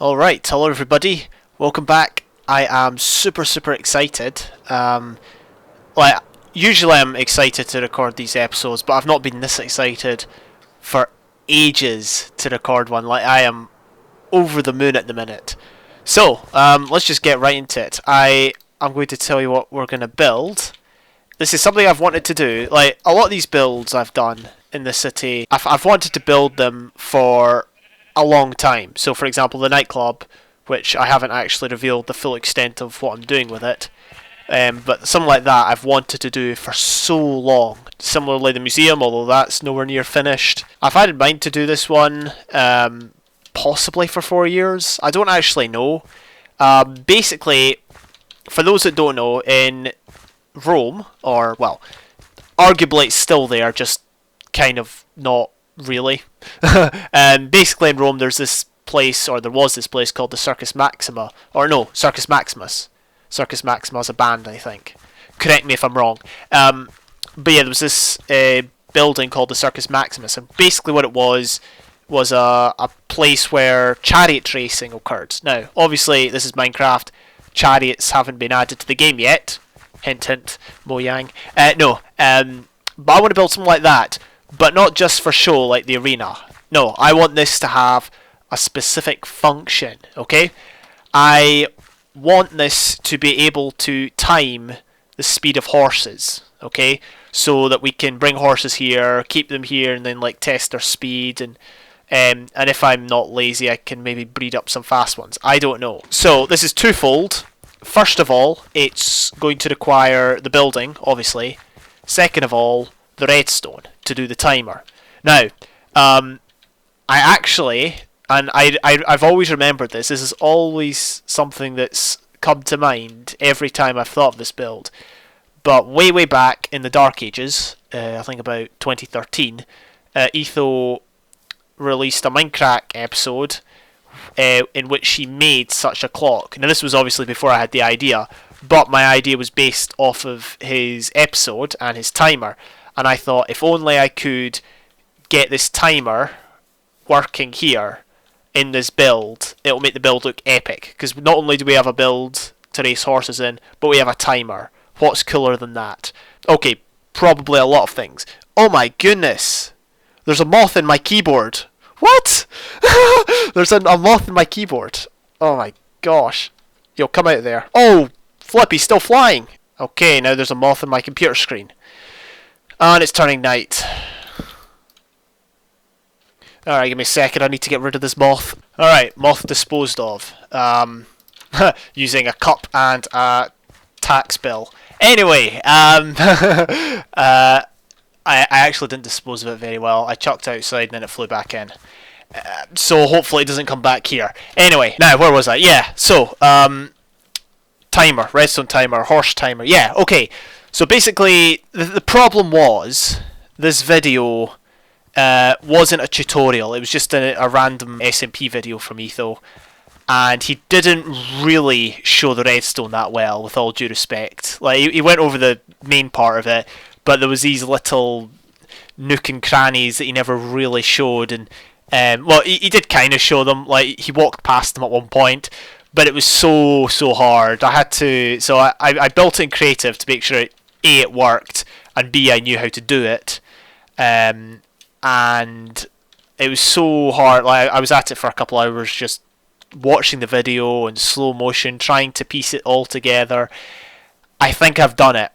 Alright, hello everybody, welcome back. I am super excited. Like, usually I'm excited to record these episodes, but I've not been this excited for ages to record one. Like, I am over the moon at the minute. So, let's just get right into it. I'm going to tell you what we're going to build. This is something I've wanted to do. Like, a lot of these builds I've done in the city, I've wanted to build them for a long time. So, for example, the nightclub, which I haven't actually revealed the full extent of what I'm doing with it, but something like that I've wanted to do for so long. Similarly, the museum, although that's nowhere near finished. I've had in mind to do this one possibly for 4 years. I don't actually know. Basically, for those that don't know, in Rome, or, well, arguably it's still there, just kind of not really. Basically in Rome there's this place, or there was this place called the Circus Maxima, or no, Circus Maximus. Circus Maxima is a band, I think. Correct me if I'm wrong. But yeah, there was this building called the Circus Maximus, and basically what it was a place where chariot racing occurred. Now, obviously this is Minecraft, chariots haven't been added to the game yet. Hint hint, Mojang. No, but I want to build something like that, but not just for show like the arena. No, I want this to have a specific function, okay? I want this to be able to time the speed of horses, okay? So that we can bring horses here, keep them here, and then like test their speed, and if I'm not lazy, I can maybe breed up some fast ones. I don't know. So this is twofold. First of all, it's going to require the building, obviously. Second of all, the redstone to do the timer. Now, I actually, and I've always remembered this. This is always something that's come to mind every time I've thought of this build. But way back in the Dark Ages, I think about 2013, Etho released a Minecraft episode in which he made such a clock. Now this was obviously before I had the idea, but my idea was based off of his episode and his timer, and I thought if only I could get this timer working here in this build, it'll make the build look epic, because not only do we have a build to race horses in, but we have a timer. What's cooler than that? Okay, probably a lot of things. Oh my goodness! There's a moth in my keyboard! What? There's a moth in my keyboard. Oh my gosh. Yo, come out of there. Oh, Flippy's still flying. Okay, now there's a moth in my computer screen. And it's turning night. Alright, give me a second. I need to get rid of this moth. Alright, moth disposed of. Using a cup and a tax bill. Anyway, I actually didn't dispose of it very well. I chucked it outside and then it flew back in. So hopefully it doesn't come back here. Anyway, now where was I? Yeah, so, timer, redstone timer, horse timer. Yeah, okay. So basically, the problem was, this video wasn't a tutorial. It was just a random SMP video from Etho. And he didn't really show the redstone that well, with all due respect. Like, he went over the main part of it, but there was these little nook and crannies that he never really showed, and well, he did kind of show them. Like, he walked past them at one point, but it was so hard. I had to, so I built it in creative to make sure A, it worked, and B, I knew how to do it, and it was so hard. Like, I was at it for a couple hours just watching the video in slow motion, trying to piece it all together. I think I've done it.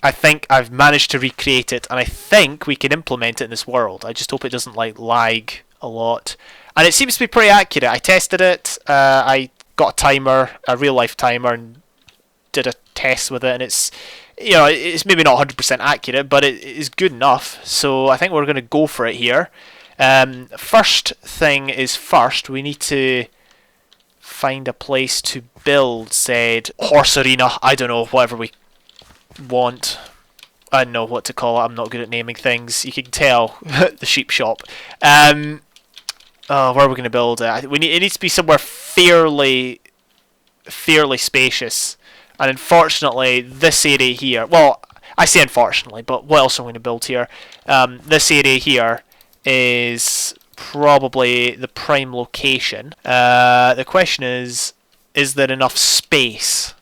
I think I've managed to recreate it, and I think we can implement it in this world. I just hope it doesn't like lag a lot. And it seems to be pretty accurate. I tested it, I got a timer, a real life timer, and did a test with it, and it's, you know, it's maybe not 100% accurate, but it is good enough. So I think we're going to go for it here. First thing is first, we need to find a place to build said horse arena. I don't know, whatever we want. I don't know what to call it. I'm not good at naming things. You can tell. The sheep shop. Where are we going to build it? It needs to be somewhere fairly spacious. And unfortunately, this area here. Well, I say unfortunately, but what else am I going to build here? This area here is probably the prime location. The question is there enough space?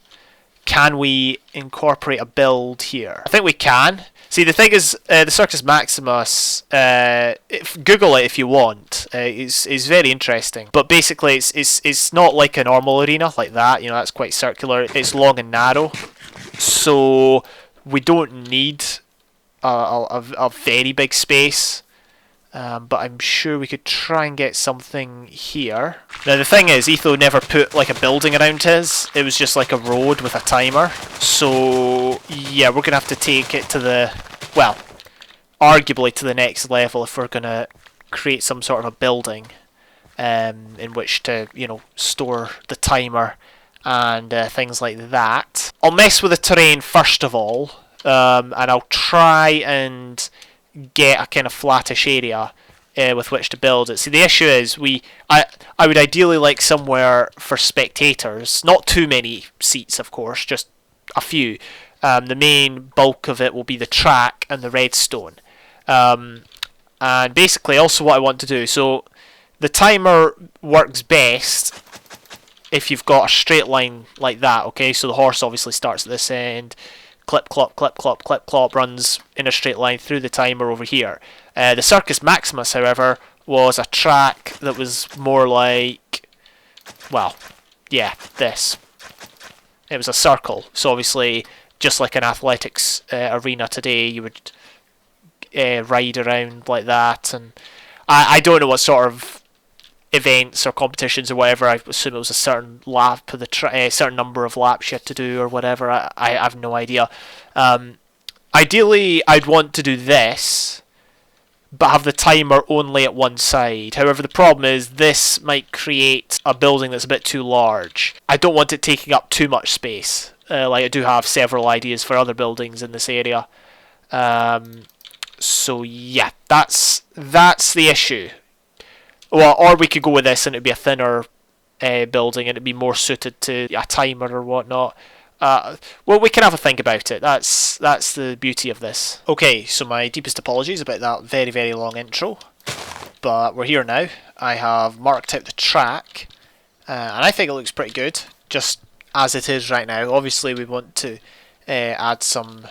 Can we incorporate a build here? I think we can. See, the thing is, the Circus Maximus, Google it if you want, is very interesting. But basically, it's not like a normal arena like that, you know, that's quite circular. It's long and narrow. So, we don't need a very big space. But I'm sure we could try and get something here. Now the thing is, Etho never put like a building around his. It was just like a road with a timer. So yeah, we're gonna have to take it to the, well, arguably to the next level if we're gonna create some sort of a building in which to, you know, store the timer and things like that. I'll mess with the terrain first of all, and I'll try and get a kind of flattish area with which to build it. See, the issue is I would ideally like somewhere for spectators, not too many seats of course, just a few. The main bulk of it will be the track and the redstone. And basically also what I want to do, so the timer works best if you've got a straight line like that, okay? So the horse obviously starts at this end, clip, clop, clip, clop, clip, clop, runs in a straight line through the timer over here. The Circus Maximus, however, was a track that was more like, well, yeah, this. It was a circle, so obviously, just like an athletics arena today, you would ride around like that, and I don't know what sort of events or competitions or whatever. I assume it was a certain lap of the certain number of laps you had to do or whatever. I have no idea. Ideally, I'd want to do this, but have the timer only at one side. However, the problem is this might create a building that's a bit too large. I don't want it taking up too much space. Like I do have several ideas for other buildings in this area. So yeah, that's the issue. Well, or we could go with this and it'd be a thinner building and it'd be more suited to a timer or whatnot. Well, we can have a think about it. That's the beauty of this. Okay, so my deepest apologies about that very, very long intro. But we're here now. I have marked out the track. And I think it looks pretty good, just as it is right now. Obviously, we want to add some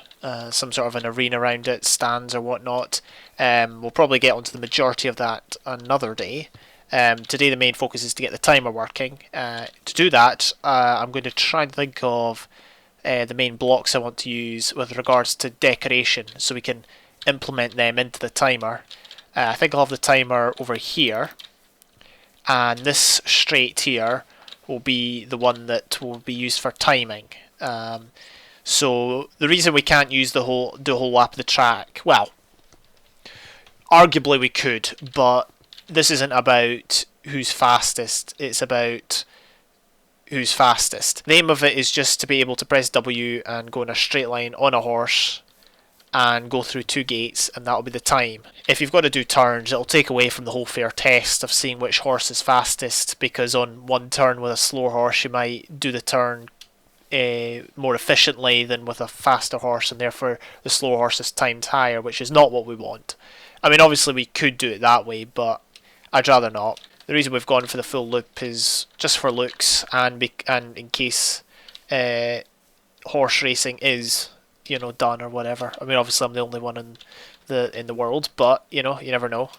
sort of an arena around it, stands or whatnot. We'll probably get onto the majority of that another day. Today the main focus is to get the timer working. To do that, I'm going to try and think of the main blocks I want to use with regards to decoration, so we can implement them into the timer. I think I'll have the timer over here, and this straight here will be the one that will be used for timing. So the reason we can't use the whole lap of the track, well, arguably we could, but this isn't about who's fastest, it's about who's fastest. The aim of it is just to be able to press W and go in a straight line on a horse and go through 2 gates, and that'll be the time. If you've got to do turns, it'll take away from the whole fair test of seeing which horse is fastest, because on one turn with a slower horse you might do the turn more efficiently than with a faster horse, and therefore the slower horse is timed higher, which is not what we want. I mean, obviously we could do it that way, but I'd rather not. The reason we've gone for the full loop is just for looks, and in case horse racing is, you know, done or whatever. I mean, obviously I'm the only one in the world, but you know, you never know.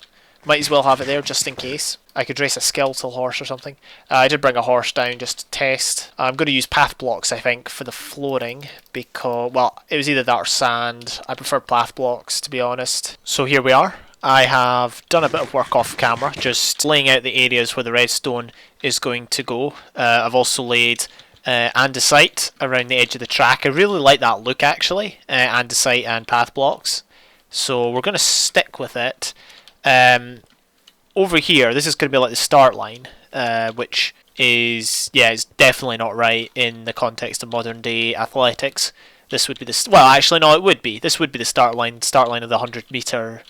Might as well have it there just in case. I could race a skeletal horse or something. I did bring a horse down just to test. I'm going to use path blocks, I think, for the flooring, because, well, it was either that or sand. I prefer path blocks, to be honest. So here we are. I have done a bit of work off camera, just laying out the areas where the redstone is going to go. I've also laid andesite around the edge of the track. I really like that look, actually, andesite and path blocks. So we're going to stick with it. Over here, this is going to be like the start line, which is, yeah, it's definitely not right in the context of modern day athletics. This would be the, well, actually no, it would be. This would be the start line of the 100 meter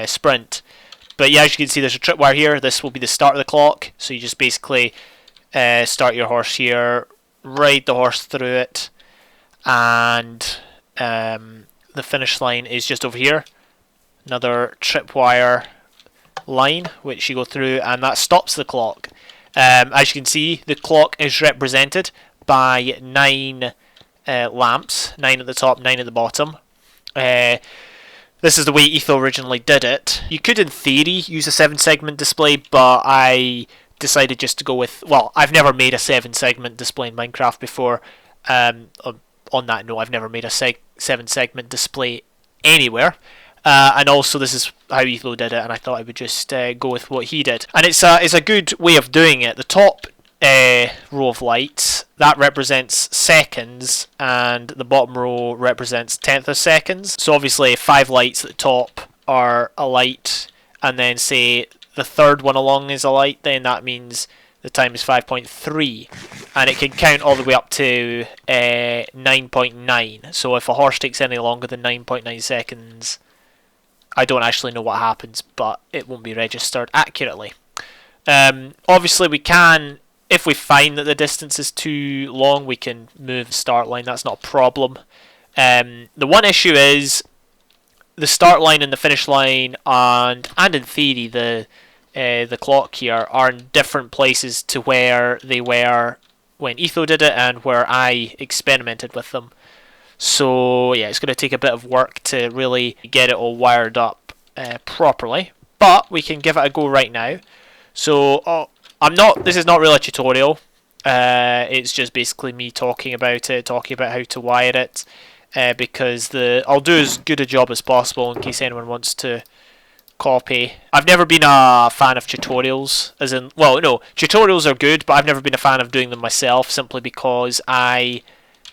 sprint. But yeah, as you can see, there's a tripwire here. This will be the start of the clock. So you just basically start your horse here, ride the horse through it, and the finish line is just over here. Another tripwire line which you go through, and that stops the clock. As you can see, the clock is represented by 9 lamps, 9 at the top, 9 at the bottom. This is the way Etho originally did it. You could, in theory, use a 7-segment display, but I decided just to go with... Well, I've never made a 7-segment display in Minecraft before. On that note, I've never made a 7-segment display anywhere. And also, this is how Etho did it, and I thought I would just go with what he did. And it's a good way of doing it. The top row of lights, that represents seconds, and the bottom row represents tenth of seconds. So obviously, if 5 lights at the top are a light, and then say the third one along is a light, then that means the time is 5.3, and it can count all the way up to 9.9. So if a horse takes any longer than 9.9 seconds, I don't actually know what happens, but it won't be registered accurately. Obviously, we can, if we find that the distance is too long, we can move the start line. That's not a problem. The one issue is the start line and the finish line, and in theory the clock here are in different places to where they were when Etho did it and where I experimented with them. So yeah, it's going to take a bit of work to really get it all wired up properly, but we can give it a go right now. So this is not really a tutorial. It's just basically me talking about it, talking about how to wire it, because I'll do as good a job as possible in case anyone wants to copy. I've never been a fan of tutorials, as in, well, no, tutorials are good, but I've never been a fan of doing them myself, simply because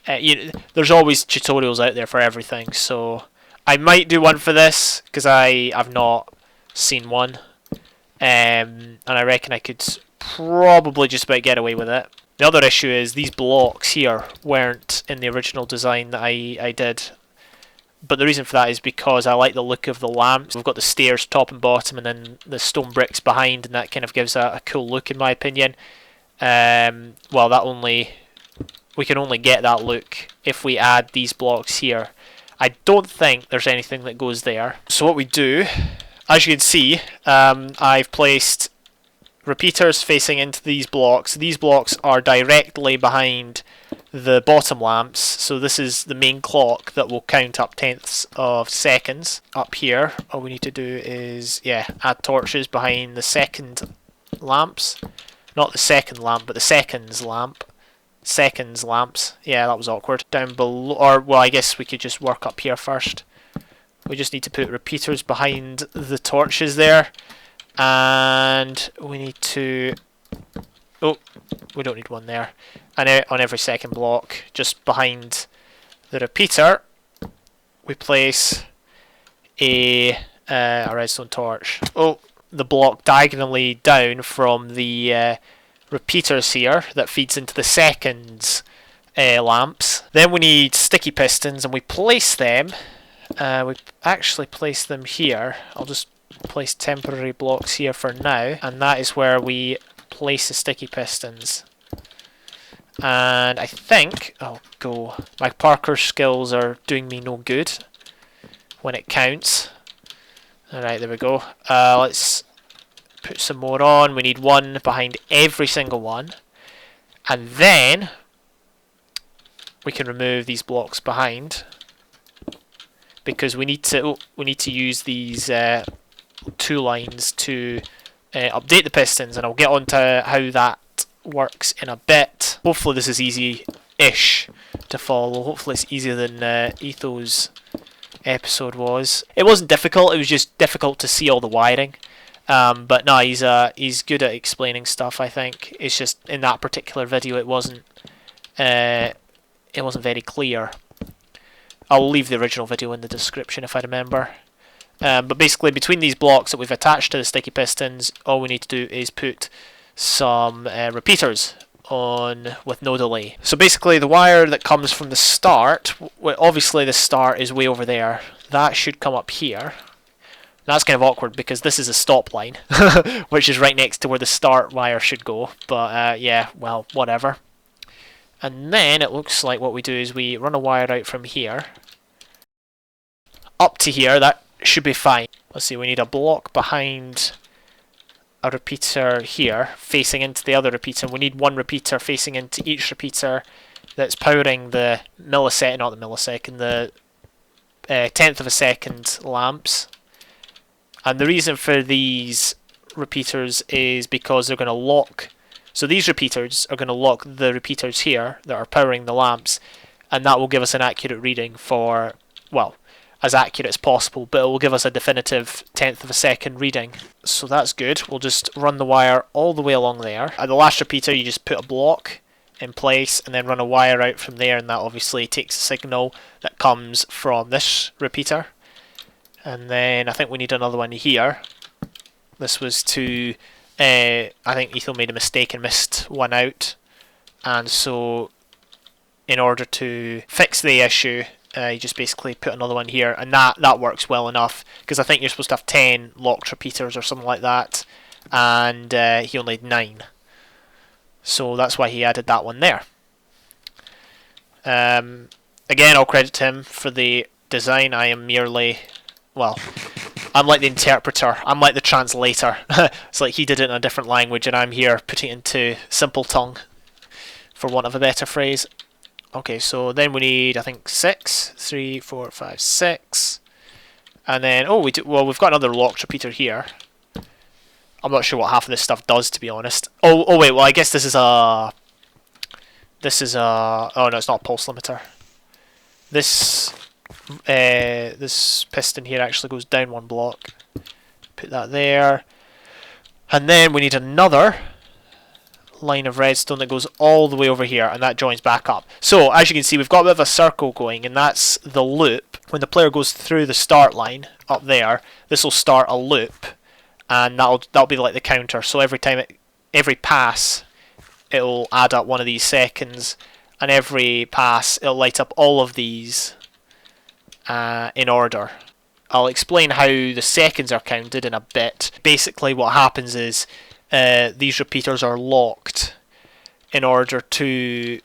there's always tutorials out there for everything. So I might do one for this because I've not seen one, and I reckon I could probably just about get away with it. The other issue is these blocks here weren't in the original design that I did. But the reason for that is because I like the look of the lamps. We've got the stairs top and bottom, and then the stone bricks behind, and that kind of gives a cool look in my opinion. Well, we can only get that look if we add these blocks here. I don't think there's anything that goes there. So what we do, as you can see, I've placed repeaters facing into these blocks. These blocks are directly behind the bottom lamps, so this is the main clock that will count up tenths of seconds. Up here, all we need to do is, add torches behind the second lamps. Not the second lamp, but the seconds lamp. Seconds lamps. Yeah, that was awkward. Down below, or, well, I guess we could just work up here first. We just need to put repeaters behind the torches there. And we need to... Oh, we don't need one there. And on every second block, just behind the repeater, we place a redstone torch. Oh, the block diagonally down from the repeaters here that feeds into the seconds lamps. Then we need sticky pistons, and we place them. We actually place them here. I'll just place temporary blocks here for now, and that is where we place the sticky pistons. And I think, my Parker skills are doing me no good when it counts. Alright, there we go. Let's put some more on. We need one behind every single one. And then we can remove these blocks behind, because we need to use these 2 lines to update the pistons, and I'll get on to how that works in a bit. Hopefully this is easy-ish to follow. Hopefully it's easier than Etho's episode was. It wasn't difficult, it was just difficult to see all the wiring. But no, he's good at explaining stuff, I think. It's just in that particular video it wasn't very clear. I'll leave the original video in the description if I remember. But basically, between these blocks that we've attached to the sticky pistons, all we need to do is put some repeaters on with no delay. So basically, the wire that comes from the start, obviously the start is way over there. That should come up here. That's kind of awkward because this is a stop line, which is right next to where the start wire should go. But yeah, well, whatever. And then it looks like what we do is we run a wire out from here up to here. That should be fine. Let's see, we need a block behind a repeater here facing into the other repeater. We need one repeater facing into each repeater that's powering the millisecond, not the millisecond, the tenth of a second lamps. And the reason for these repeaters is because they're going to lock. So these repeaters are going to lock the repeaters here that are powering the lamps, and that will give us an accurate reading for, well, as accurate as possible, but it will give us a definitive tenth of a second reading. So that's good. We'll just run the wire all the way along there. At the last repeater, you just put a block in place and then run a wire out from there, and that obviously takes a signal that comes from this repeater. And then I think we need another one here. This was to, I think Ethel made a mistake and missed one out, and so in order to fix the issue, you just basically put another one here, and that works well enough, because I think you're supposed to have 10 locked repeaters or something like that, and he only had 9. So that's why he added that one there. Again, I'll credit him for the design. I am merely, well, I'm like the interpreter. I'm like the translator. It's like he did it in a different language, and I'm here putting it into simple tongue, for want of a better phrase. Okay, so then we need, I think, 6. 3, 4, 5, 6. And then, oh, we've got another locked repeater here. I'm not sure what half of this stuff does, to be honest. Oh wait, well, I guess this is a... oh no, it's not a pulse limiter. This piston here actually goes down one block. Put that there. And then we need another line of redstone that goes all the way over here, and that joins back up. So as you can see, we've got a bit of a circle going, and that's the loop. When the player goes through the start line up there, this will start a loop, and that'll be like the counter. So every time every pass, it'll add up one of these seconds, and every pass it'll light up all of these in order. I'll explain how the seconds are counted in a bit. Basically what happens is these repeaters are locked in order to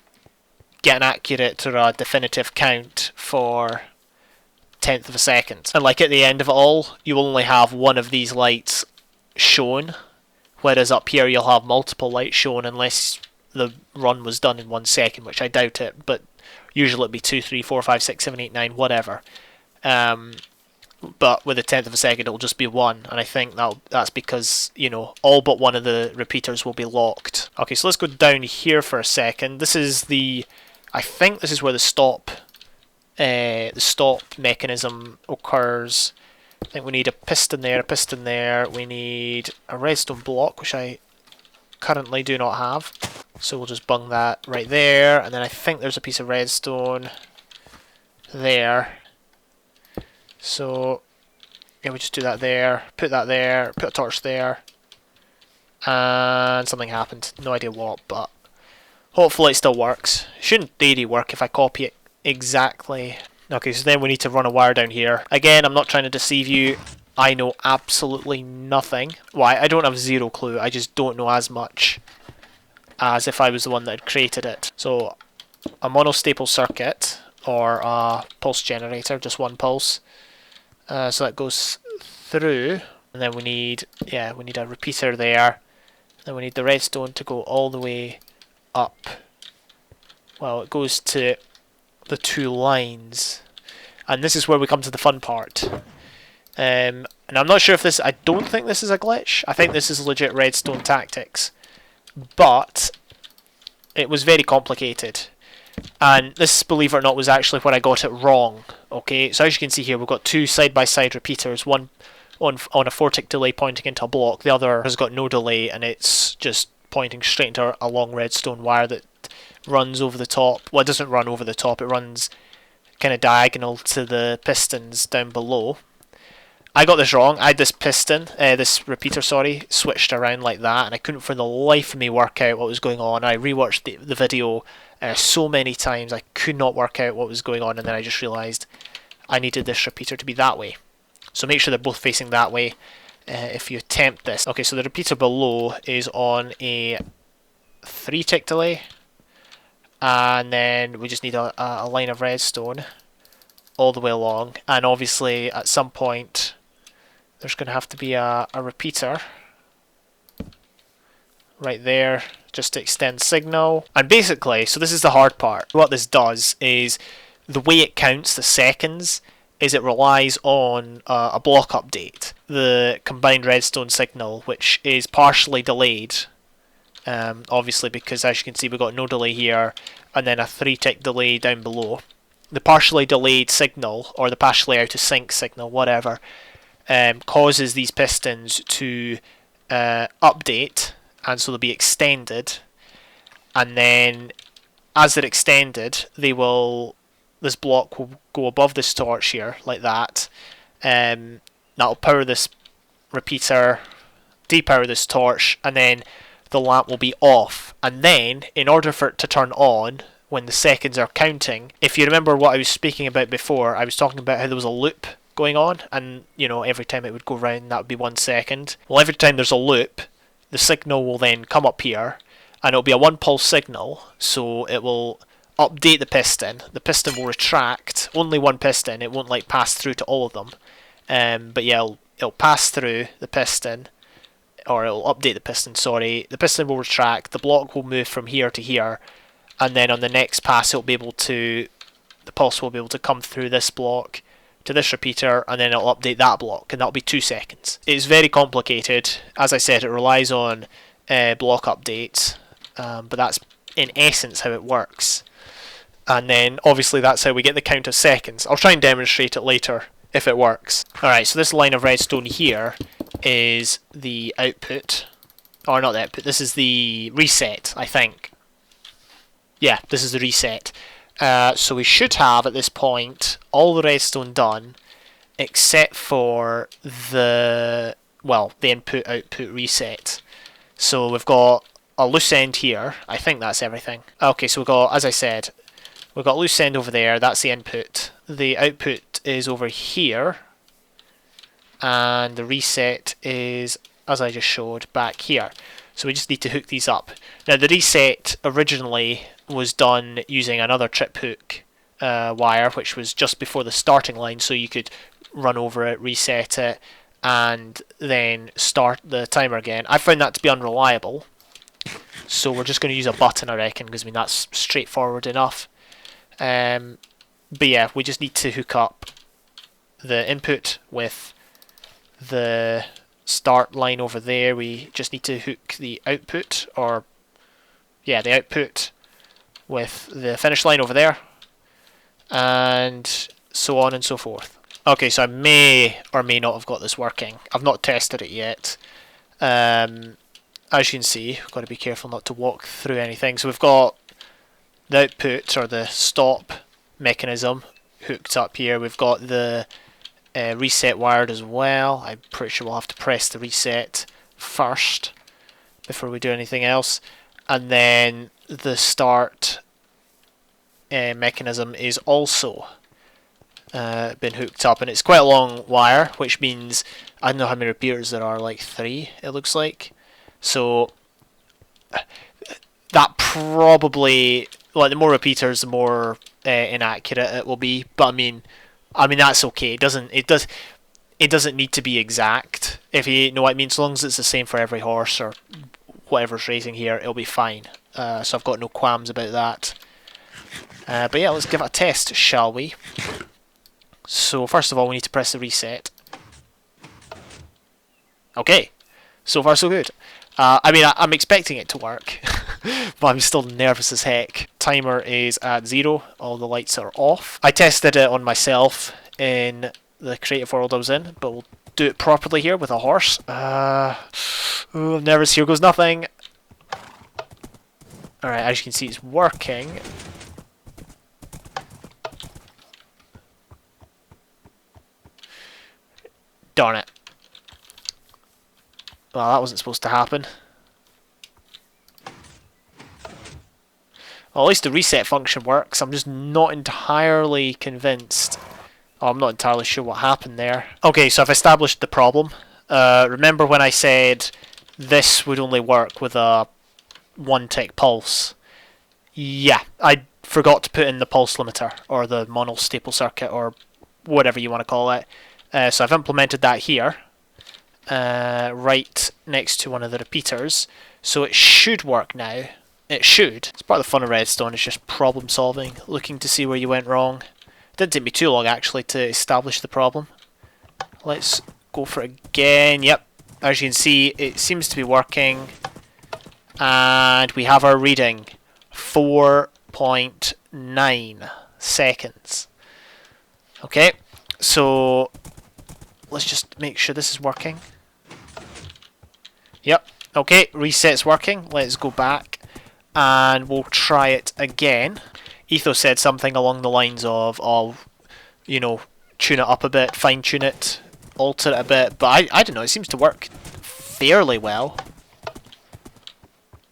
get an accurate or a definitive count for tenth of a second. And like at the end of it all, you will only have one of these lights shown, whereas up here you'll have multiple lights shown unless the run was done in 1 second, which I doubt it, but usually it'd be 2, 3, 4, 5, 6, 7, 8, 9, whatever. But with a tenth of a second it'll just be 1, and I think that's because, you know, all but one of the repeaters will be locked. Okay, so let's go down here for a second. This is I think this is where the stop mechanism occurs. I think we need a piston there, we need a redstone block, which I currently do not have. So we'll just bung that right there, and then I think there's a piece of redstone there. So yeah, we just do that there, put a torch there, and something happened. No idea what, but hopefully it still works. It shouldn't really work if I copy it exactly. Okay, so then we need to run a wire down here. Again, I'm not trying to deceive you. I know absolutely nothing. Why? I don't have zero clue. I just don't know as much as if I was the one that had created it. So a monostaple circuit, or a pulse generator, just one pulse. So that goes through, and then we need a repeater there. Then we need the redstone to go all the way up. Well, it goes to the 2 lines, and this is where we come to the fun part. And I'm not sure if this, I don't think this is a glitch. I think this is legit redstone tactics, but it was very complicated. And this, believe it or not, was actually where I got it wrong. Okay, so as you can see here, we've got 2 side-by-side repeaters, one on a 4-tick delay pointing into a block, the other has got no delay, and it's just pointing straight into a long redstone wire that runs over the top. Well, it doesn't run over the top, it runs kind of diagonal to the pistons down below. I got this wrong. I had this this repeater, switched around like that, and I couldn't for the life of me work out what was going on. I rewatched the video so many times, I could not work out what was going on, and then I just realised I needed this repeater to be that way. So make sure they're both facing that way if you attempt this. Okay, so the repeater below is on a 3-tick delay, and then we just need a line of redstone all the way along, and obviously at some point there's going to have to be a repeater right there, just to extend signal. And basically, so this is the hard part. What this does is the way it counts the seconds is it relies on a block update, the combined redstone signal, which is partially delayed. Obviously, because as you can see, we've got no delay here, and then a 3-tick delay down below. The partially delayed signal, or the partially out of sync signal, whatever, causes these pistons to update, and so they'll be extended. And then, as they're extended, this block will go above this torch here, like that. That'll power this repeater, depower this torch, and then the lamp will be off. And then, in order for it to turn on, when the seconds are counting, if you remember what I was speaking about before, I was talking about how there was a loop going on, and every time it would go round, that would be 1 second. Well, every time there's a loop, the signal will then come up here, and it'll be a 1-pulse signal, so it will update the piston will retract, only one piston, it won't pass through to all of them, but yeah, it'll pass through the piston, or it'll update the piston, sorry, the piston will retract, the block will move from here to here, and then on the next pass the pulse will be able to come through this block to this repeater, and then it'll update that block, and that'll be 2 seconds. It's very complicated. As I said, it relies on block updates, but that's in essence how it works. And then obviously that's how we get the count of seconds. I'll try and demonstrate it later if it works. Alright, so this line of redstone here is the output, or not the output, this is the reset, I think. Yeah, this is the reset. So we should have at this point all the redstone done except for the input-output reset. So we've got a loose end here. I think that's everything. Okay, so we've got, as I said, we've got a loose end over there. That's the input. The output is over here. And the reset is, as I just showed, back here. So we just need to hook these up. Now the reset originally was done using another trip hook wire, which was just before the starting line, so you could run over it, reset it, and then start the timer again. I found that to be unreliable, so we're just going to use a button, I reckon, because that's straightforward enough. But yeah, we just need to hook up the input with the start line over there. We just need to hook the output, the output with the finish line over there, and so on and so forth. Okay, so I may or may not have got this working. I've not tested it yet. As you can see, I've got to be careful not to walk through anything. So we've got the output, or the stop mechanism, hooked up here. We've got the reset wired as well. I'm pretty sure we'll have to press the reset first before we do anything else. And then the start mechanism is also been hooked up, and it's quite a long wire, which means I don't know how many repeaters there are, like 3 it looks like. So that probably, the more repeaters, the more inaccurate it will be. But I mean that's okay. It doesn't need to be exact, if you know what I mean. So long as it's the same for every horse or whatever's racing here, it'll be fine. So I've got no qualms about that. But yeah, let's give it a test, shall we? So first of all, we need to press the reset. Okay, so far so good. I'm expecting it to work, but I'm still nervous as heck. Timer is at 0, all the lights are off. I tested it on myself in the creative world I was in, but we'll do it properly here with a horse. I'm nervous, here goes nothing. Alright, as you can see, it's working. Darn it. Well, that wasn't supposed to happen. Well, at least the reset function works. I'm just not entirely convinced. Oh, I'm not entirely sure what happened there. Okay, so I've established the problem. Remember when I said this would only work with a 1-tick pulse? Yeah, I forgot to put in the pulse limiter, or the monostaple circuit, or whatever you want to call it. So I've implemented that here, right next to one of the repeaters. So it should work now. It should. It's part of the fun of Redstone, it's just problem solving, looking to see where you went wrong. It didn't take me too long actually to establish the problem. Let's go for it again. Yep, as you can see, it seems to be working. And we have our reading, 4.9 seconds. Okay, so let's just make sure this is working. Yep, okay, reset's working. Let's go back and we'll try it again. Etho said something along the lines of, you know, tune it up a bit, fine tune it, alter it a bit, but I don't know, it seems to work fairly well.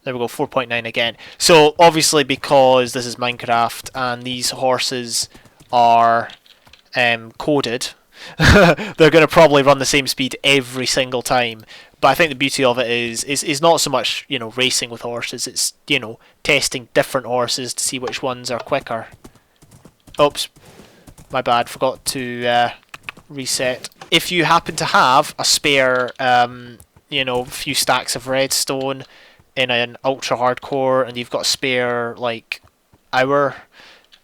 There we go, 4.9 again. So obviously because this is Minecraft and these horses are coded, they're going to probably run the same speed every single time. But I think the beauty of it is not so much, you know, racing with horses, it's, you know, testing different horses to see which ones are quicker. Oops, my bad, forgot to reset. If you happen to have a spare, you know, few stacks of redstone in an ultra hardcore and you've got a spare like hour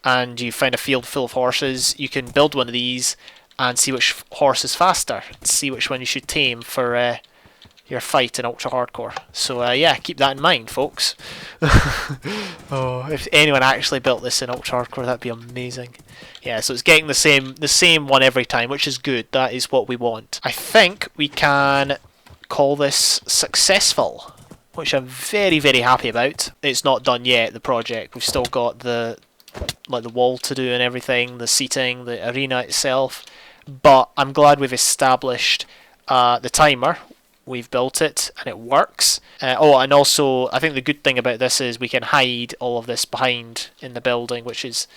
and you find a field full of horses, you can build one of these and see which horse is faster, see which one you should tame for your fight in ultra hardcore. So yeah, keep that in mind, folks. Oh, if anyone actually built this in ultra hardcore, that'd be amazing. Yeah, so it's getting the same one every time, which is good. That is what we want. I think we can call this successful, which I'm very, very happy about. It's not done yet, the project. We've still got the wall to do and everything, the seating, the arena itself. But I'm glad we've established the timer. We've built it and it works. Oh, and also I think the good thing about this is we can hide all of this behind in the building, which is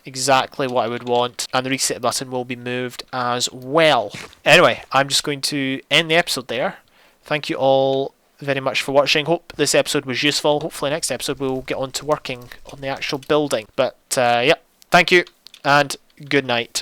exactly what I would want. And the reset button will be moved as well. Anyway, I'm just going to end the episode there. Thank you all very much for watching. Hope this episode was useful. Hopefully next episode we'll get on to working on the actual building. But yeah, thank you and good night.